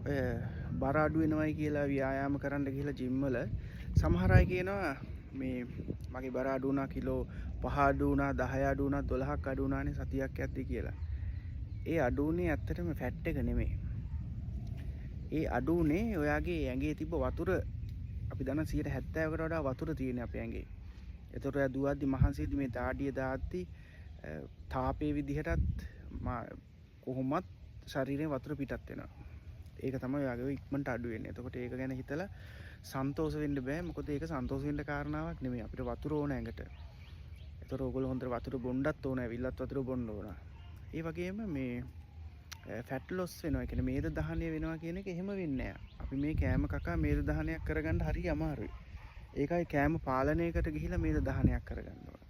ඔය බර අඩු වෙනවයි කියලා ව්‍යායාම කරන්න ගිහලා ජිම් වල සමහර අය කියනවා මේ මගේ බර අඩු වුණා කිලෝ 5 අඩු වුණා 10 අඩු වුණා 12ක් අඩු වුණානේ සතියක් යද්දි කියලා. ඒ අඩු උනේ ඇත්තටම ෆැට් එක නෙමෙයි. ඒ අඩු උනේ ඔයාගේ ඇඟේ තිබ්බ වතුර අපි දන්න 70%කට වඩා වතුර තියෙන අපේ ඇඟේ. ඒතකොට ඔයා දුවද්දි මහන්සියදී මේ දාඩිය දාද්දි තාපේ විදිහටත් කොහොමත් ශරීරයෙන් වතුර පිටත් වෙනවා. ඒක තමයි ඔයාගේ ඉක්මනට අඩු වෙන්නේ. එතකොට ඒක ගැන හිතලා සන්තෝෂ වෙන්න බෑ. මොකද ඒක සන්තෝෂ වෙන්න කාරණාවක් නෙමෙයි. අපිට වතුර ඕන ඇඟට. ඒතකොට ඕගොල්ලෝ හොඳට වතුර බොන්නත් ඕන, ඇවිල්ලත් වතුර බොන්න ඕන. ඒ වගේම මේ ෆැට් ලොස් වෙනවා. ඒ කියන්නේ මේද දහනය වෙනවා කියන එක එහෙම වෙන්නේ නෑ. අපි මේ කෑම කකා මේද දහනයක් කරගන්න හරිය අමාරුයි. ඒකයි කෑම පාලනයකට ගිහිලා මේද දහනයක් කරගන්න ඕන.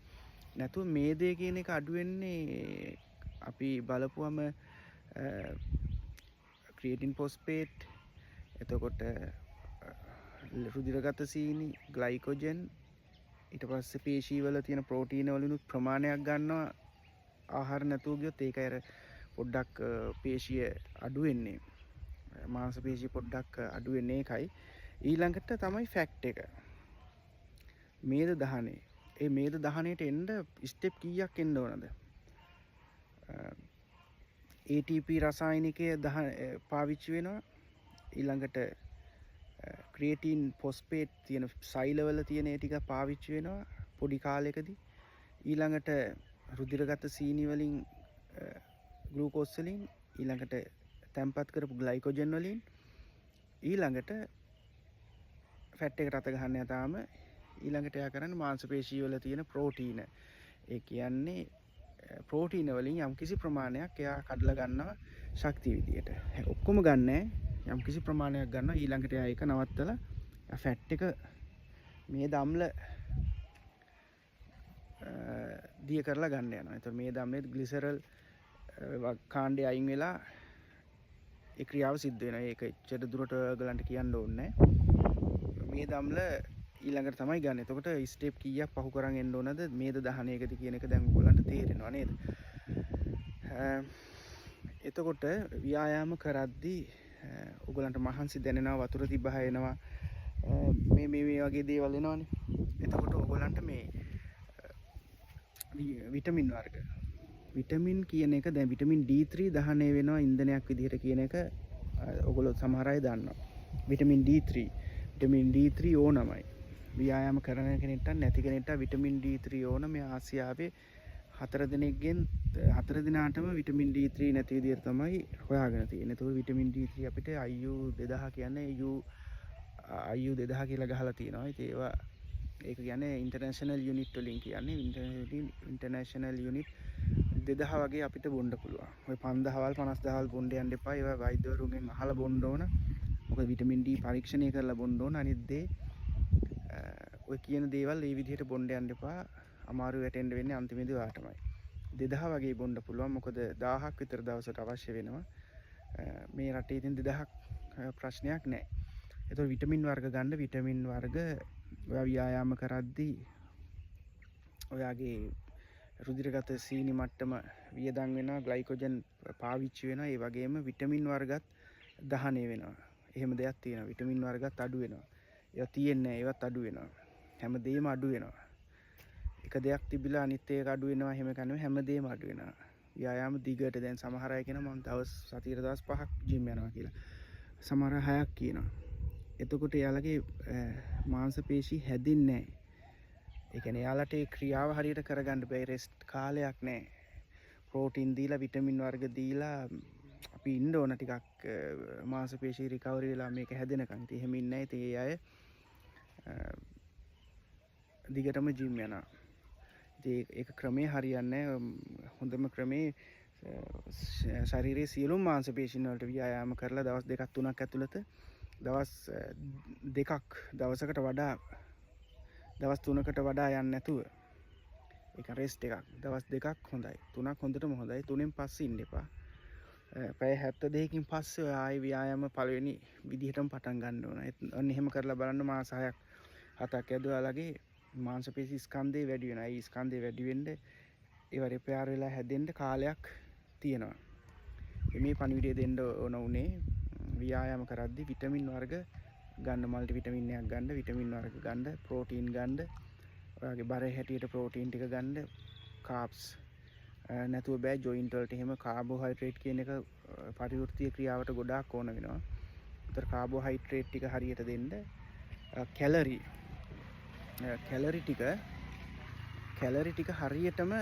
නැතුව මේදේ කියන එක අඩු වෙන්නේ අපි බලපුවම ක්‍රියේටින් ෆොස්ෆේට් එතකොට රුධිරගත සීනි ග්ලයිකෝජන් ඊට පස්සේ පේශීවල තියෙන ප්‍රෝටීන වලිනුත් ප්‍රමාණයක් ගන්නවා ආහාර නැතුව ගියොත් ඒකයි අර පොඩ්ඩක් පේශිය අඩු වෙන්නේ මාංශ පේශිය පොඩ්ඩක් අඩු වෙන්නේ ඒකයි ඊළඟට තමයි ෆැක්ට් එක මේද දහනේ ඒ මේද දහනේට එන්න ස්ටෙප් කීයක් එන්න ඕනද ATP රසායනිකය පාවිච්චි වෙනවා ඊළඟට ක්‍රියේටින් ෆොස්ෆේට් තියෙන සෛලවල තියෙන ඒ ටික පාවිච්චි වෙනවා පොඩි කාලයකදී ඊළඟට රුධිරගත සීනි වලින් ග්ලූකෝස් වලින් ඊළඟට තැම්පත් කරපු ග්ලයිකෝජන් වලින් ඊළඟට ෆැට් එකට අත ගහන්න යතාම ඊළඟට එයා කරන්නේ මාංශ පේශී වල තියෙන ප්‍රෝටීන ඒ කියන්නේ ප්‍රෝටීන වලින් යම්කිසි ප්‍රමාණයක් එයා කඩලා ගන්නවා ශක්තිය විදියට. ඔක්කොම ගන්නෑ යම්කිසි ප්‍රමාණයක් ගන්නවා ඊළඟට එයා ඒක නවත්තලා ෆැට් එක මේ දම්ල දිය කරලා ගන්න යනවා. ඒතර මේ දම්ලේ ග්ලිසරල් කාණ්ඩය අයින් වෙලා ඒ ක්‍රියාව සිද්ධ වෙනවා. ඒක එච්චර දුරට ඔයගලන්ට කියන්න ඕනේ නැහැ. මේ දම්ල ඊළඟට තමයි ගන්න. එතකොට ස්ටෙප් කීයක් පහු කරන් එන්න ඕනද මේද දහනයකදී කියන එක දැන් ඔයගලන්ට තේරෙනවා නේද? එතකොට ව්‍යායාම කරද්දී ඔයගලන්ට මහන්සි දැනෙනවා වතුර තිබහ එනවා මේ වගේ දේවල් එනවනේ. එතකොට ඔයගලන්ට මේ විටමින් වර්ග විටමින් කියන එක දැන් විටමින් D3 දහනය වෙනවා ඉන්ධනයක් විදිහට කියන එක ඔයගොල්ලෝ සමහර අය දන්නවා. Vitamin D3 ඕනමයි. ව්‍යායාම කරන කෙනෙක්ට නැති කෙනෙක්ට විටමින් D3 ඕන. මේ ආසියාවේ 4 දිනාටම විටමින් D3 නැති විදිහට තමයි හොයාගෙන තියෙන්නේ. ඒතකොට විටමින් D3 අපිට IU 2000 කියන්නේ IU 2000 කියලා ගහලා තියෙනවා. ඉතින් ඒවා ඒක කියන්නේ ඉන්ටර්නැෂනල් යුනිට් වලින් කියන්නේ ඉන්ටර්නැෂනල් යුනිට් 2000 වගේ අපිට බොන්න පුළුවන්. ඔය 5000වල් 50000වල් බොන්න යන්න එපා. ඒවා වෛද්‍යවරුන්ගෙන් අහලා බොන්න ඕන. මොකද විටමින් D පරීක්ෂණය කරලා බොන්න ඕන. අනිත් දේ ඔය කියන දේවල් මේ විදිහට බොන්න යන්න එපා. අමාරු වැටෙන්න වෙන්නේ අන්තිමේදී ඔයාටමයි. 2000 වගේ බොන්න පුළුවන්. මොකද 1000ක් විතර දවසට අවශ්‍ය වෙනවා. මේ රටේ ඉතින් 2000ක් ප්‍රශ්නයක් නැහැ. ඒතකොට විටමින් වර්ග ගන්න විටමින් වර්ග ඔයා ව්‍යායාම කරද්දී ඔයාගේ රුධිරගත සීනි මට්ටම වියදම් වෙනවා ග්ලයිකෝජන් පාවිච්චි වෙනවා ඒ වගේම විටමින් වර්ගත් දහනය වෙනවා. එහෙම දෙයක් තියෙනවා. විටමින් වර්ගත් අඩු වෙනවා. ඒවා තියෙන්නේ නැහැ. ඒවත් අඩු වෙනවා. හැමදේම අඩු වෙනවා. එක දෙයක් තිබිලා අනිත් එක අඩු වෙනවා එහෙම කන්නේ හැමදේම අඩු වෙනවා. ව්‍යායාම දිගට දැන් සමහර අය කියනවා මම සතියට දවස් 5ක් ජිම් යනවා කියලා. සමහර 6ක් කියනවා. එතකොට එයාලගේ මාංශ පේශි හැදෙන්නේ නැහැ. ඒ කියන්නේ එයාලට ඒ ක්‍රියාව හරියට කරගන්න බැයි රෙස්ට් කාලයක් නැහැ. ප්‍රෝටීන් දීලා විටමින් වර්ග දීලා අපි ඉන්න ඕන ටිකක් මාංශ පේශි රිකවරි වෙලා මේක හැදෙනකන්. ඉතින් එහෙම ඉන්නේ නැහැ. ඉතින් ඒ අය දිගටම ජිම් යනවා. ඉතින් ඒක ක්‍රමේ හරියන්නේ නැහැ. හොඳම ක්‍රමේ ශරීරයේ සියලුම මාංශ පේශීන් වලට ව්‍යායාම කරලා දවස් 2ක් 3ක් ඇතුළත දවස් 2ක් දවසකට වඩා දවස් 3කට වඩා යන්නේ නැතුව ඒක රෙස්ට් එකක් දවස් 2ක් හොඳයි 3ක් හොඳටම හොඳයි 3න් පස්සේ ඉන්න එපා පැය 72කින් පස්සේ ආයි ව්‍යායාම පළවෙනි විදිහටම පටන් ගන්න ඕන. අන්න එහෙම කරලා බලන්න මාස 6ක් 7ක් ඇදුවාලගේ මාංශ පේශි ස්කන්ධේ වැඩි වෙනවා. ඒ ස්කන්ධේ වැඩි වෙන්න ඒව රිපෙයාර් වෙලා හැදෙන්න කාලයක් තියෙනවා. මේ පණිවිඩය දෙන්න ඕන උනේ ව්‍යායාම කරද්දී විටමින් වර්ග ගන්න, මල්ටි විටමින් එකක් ගන්න, විටමින් වර්ග ගන්න, ප්‍රෝටීන් ගන්න, ඔයාගේ බරේ හැටියට ප්‍රෝටීන් ටික ගන්න, කාබ්ස් නැතුව බෑ. ජොයින්ට් වලට එහෙම කාබෝහයිඩ්‍රේට් කියන එක පරිවෘත්තීය ක්‍රියාවට ගොඩාක් ඕන වෙනවා. ඒතර කාබෝහයිඩ්‍රේට් ටික හරියට දෙන්න. කැලරි ටික හරියටම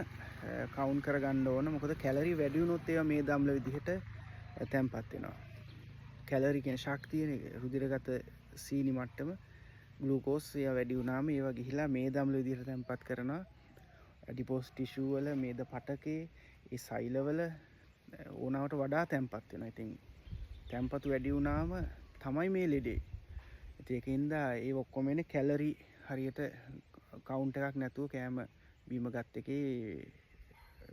කවුන්ට් කරගන්න ඕන. මොකද කැලරි වැඩි වුණොත් ඒවා මේ දම්ල විදිහට තැම්පත් වෙනවා. කැලරි කියන ශක්තිය රුධිරගත සීනි මට්ටම ග්ලූකෝස් ඒවා වැඩි වුණාම ඒවා ගිහිලා මේ දම්ල විදිහට තැම්පත් කරනවා. ඇඩිපෝස් ටිෂු වල මේද පටකේ ඒ සෛලවල ඕනවට වඩා තැම්පත් වෙනවා. ඉතින් තැම්පතු වැඩි වුණාම තමයි මේ ලෙඩේ. ඉතින් ඒකින්ද ඒ ඔක්කොම එන්නේ කැලරි හරියට කවුන්ට් එකක් නැතුව කෑම බීම ගත් එකේ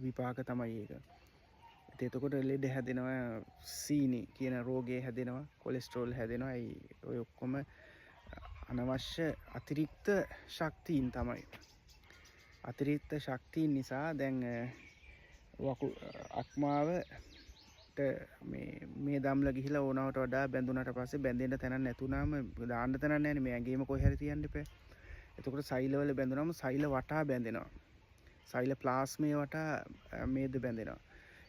විපාක තමයි ඒක. ඉතින් එතකොට ලෙඩ හැදෙනවා, සීනි කියන රෝගේ හැදෙනවා, කොලෙස්ටරෝල් හැදෙනවා. ඔය ඔක්කොම අනවශ්‍ය අතිරික්ත ශක්තියින් තමයි. අතිරික්ත ශක්තියින් නිසා දැන් අක්මාවට මේ දම්ල ගිහිලා ඕනවට වඩා බැඳුනට පස්සේ බැඳෙන්න තැනක් නැතුණාම දාන්න තැනක් නැහැ නේ. මේ ඇඟේම කොහේ හරි තියන්න එපා. එතකොට සෛලවල බැඳුනම සෛල වටා බැඳෙනවා. සෛල ප්ලාස්මේ වටා මේද බැඳෙනවා.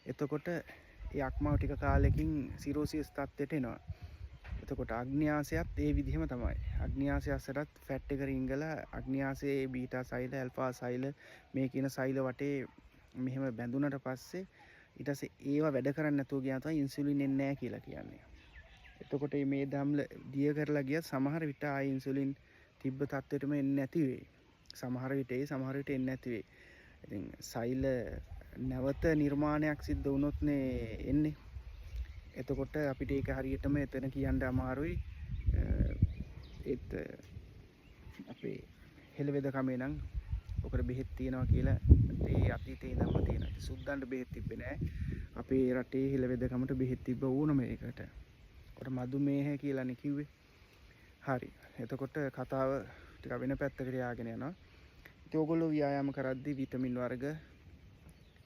එතකොට ඒ අක්මාව ටික කාලෙකින් සිරෝසිස් තත්ත්වයට එනවා. එතකොට අග්න්‍යාසයත් ඒ විදිහම තමයි. අග්න්‍යාසය අස්සටත් ෆැට් එක රිංගලා අග්න්‍යාසයේ බීටා සෛල, ඇල්ෆා සෛල මේ කියන සෛල වටේ මෙහෙම බැඳුනට පස්සේ ඊට පස්සේ ඒවා වැඩ කරන්නේ නැතුව ගියා තමයි ඉන්සුලින් එන්නේ නැහැ කියලා කියන්නේ. එතකොට මේ දම්ල දිය කරලා ගියත් සමහර විට ආයි ඉන්සුලින් තිබ්බ තත්ත්වෙටම එන්නේ නැති වෙයි. සමහර විට එන්නේ නැති වෙයි. ඉතින් සෛල නැවත නිර්මාණයක් සිද්ධ වුණොත්නේ එන්නේ. එතකොට අපිට ඒක හරියටම එතන කියන්න අමාරුයි. ඒත් අපේ හෙළවෙද කමේ නම් ඔකට බෙහෙත් තියනවා කියලා ඒ අතීතේ ඉඳන්ම තියෙනවා. ඉතින් සුද්දන්ට බෙහෙත් තිබ්බේ නැහැ. අපේ රටේ හෙළවෙදකමට බෙහෙත් තිබ්බ ඕනම එකකට. ඔකට මදුමේහ කියලානේ කිව්වේ. හරි. එතකොට කතාව ටික වෙන පැත්තකට ය아가න යනවා. ඉතින් ඕගොල්ලෝ ව්‍යායාම කරද්දී විටමින් වර්ග,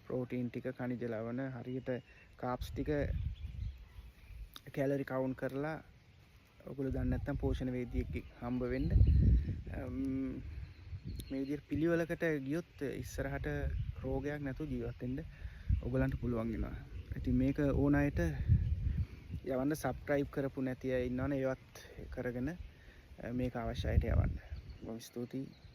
ප්‍රෝටීන් ටික, khනිජ ලවණ, හරියට කාබ්ස් ටික කැලරි කවුන්ට් කරලා ඔයගොල්ලෝ දන්නේ නැත්නම් පෝෂණ වේදිකෙක් හම්බ වෙන්න මේ විදිහට පිළිවෙලකට ගියොත් ඉස්සරහට රෝගයක් නැතුව ජීවත් වෙන්න ඔයගලන්ට පුළුවන් වෙනවා. ඉතින් මේක ඕන අයට යවන්න, සබ්ස්ක්‍රයිබ් කරපු නැති අය ඉන්නවනේ ඒවත් කරගෙන මේක අවශ්‍ය අයට යවන්න. බොහොම ස්තුතියි.